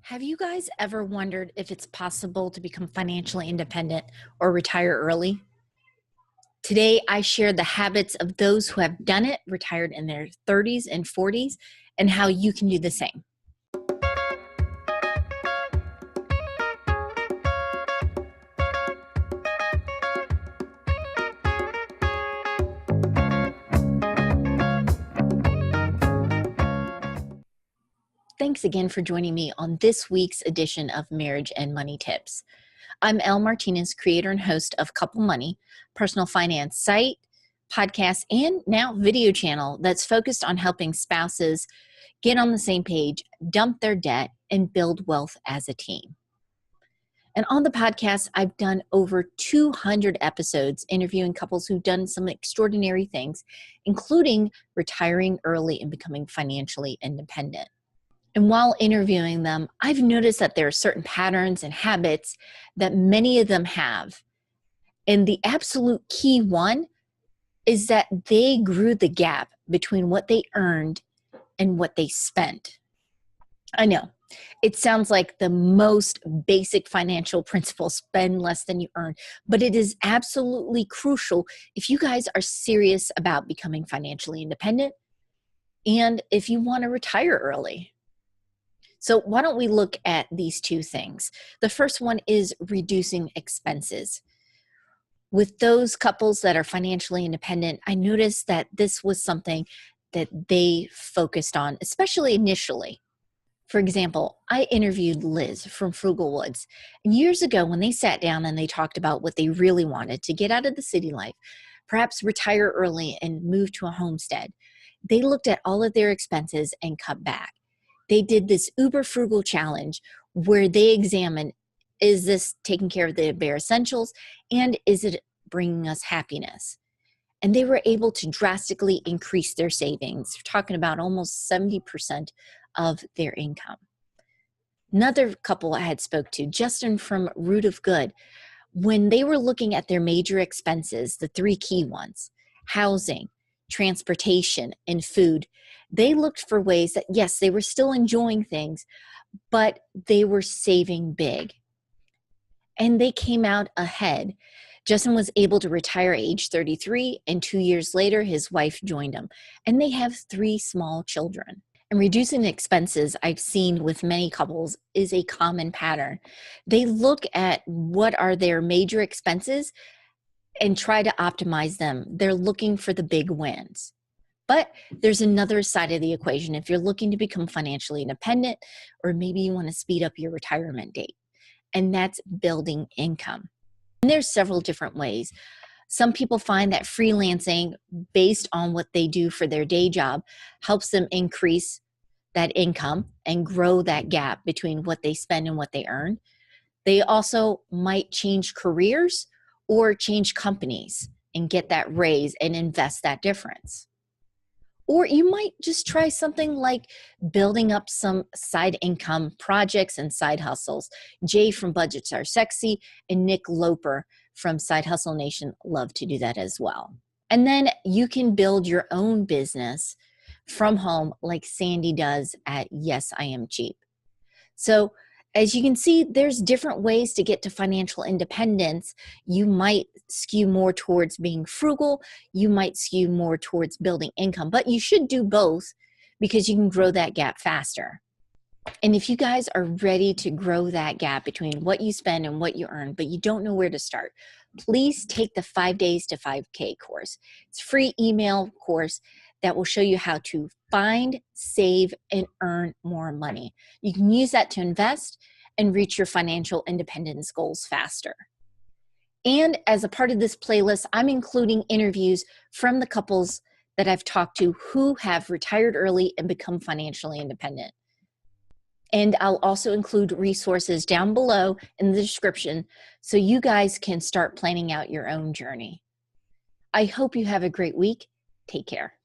Have you guys ever wondered if it's possible to become financially independent or retire early? Today, I share the habits of those who have done it, retired in their 30s and 40s, and how you can do the same. Thanks again for joining me on this week's edition of Marriage and Money Tips. I'm Elle Martinez, creator and host of Couple Money, personal finance site, podcast, and now video channel that's focused on helping spouses get on the same page, dump their debt, and build wealth as a team. And on the podcast, I've done over 200 episodes interviewing couples who've done some extraordinary things, including retiring early and becoming financially independent. And while interviewing them, I've noticed that there are certain patterns and habits that many of them have. And the absolute key one is that they grew the gap between what they earned and what they spent. I know, it sounds like the most basic financial principle, spend less than you earn, but it is absolutely crucial if you guys are serious about becoming financially independent and if you want to retire early. So why don't we look at these two things? The first one is reducing expenses. With those couples that are financially independent, I noticed that this was something that they focused on, especially initially. For example, I interviewed Liz from Frugal Woods. And years ago, when they sat down and they talked about what they really wanted to get out of the city life, perhaps retire early and move to a homestead, they looked at all of their expenses and cut back. They did this uber frugal challenge where they examined, is this taking care of the bare essentials and is it bringing us happiness? And they were able to drastically increase their savings. We're talking about almost 70% of their income. Another couple I had spoke to, Justin from Root of Good, when they were looking at their major expenses, the three key ones, housing, transportation, and food, they looked for ways that, yes, they were still enjoying things, but they were saving big. And they came out ahead. Justin was able to retire at age 33, and 2 years later, his wife joined him. And they have 3 small children. And reducing expenses, I've seen with many couples, is a common pattern. They look at what are their major expenses and try to optimize them. They're looking for the big wins. But there's another side of the equation. If you're looking to become financially independent, or maybe you want to speed up your retirement date, and that's building income. And there's several different ways. Some people find that freelancing based on what they do for their day job helps them increase that income and grow that gap between what they spend and what they earn. They also might change careers or change companies and get that raise and invest that difference. Or you might just try something like building up some side income projects and side hustles. Jay from Budgets Are Sexy and Nick Loper from Side Hustle Nation love to do that as well. And then you can build your own business from home like Sandy does at Yes, I Am Cheap. So as you can see, there's different ways to get to financial independence. You might skew more towards being frugal. You might skew more towards building income, but you should do both because you can grow that gap faster. And if you guys are ready to grow that gap between what you spend and what you earn, but you don't know where to start, please take the 5 Days to 5K course. It's a free email course that will show you how to find, save, and earn more money. You can use that to invest and reach your financial independence goals faster. And as a part of this playlist, I'm including interviews from the couples that I've talked to who have retired early and become financially independent. And I'll also include resources down below in the description so you guys can start planning out your own journey. I hope you have a great week. Take care.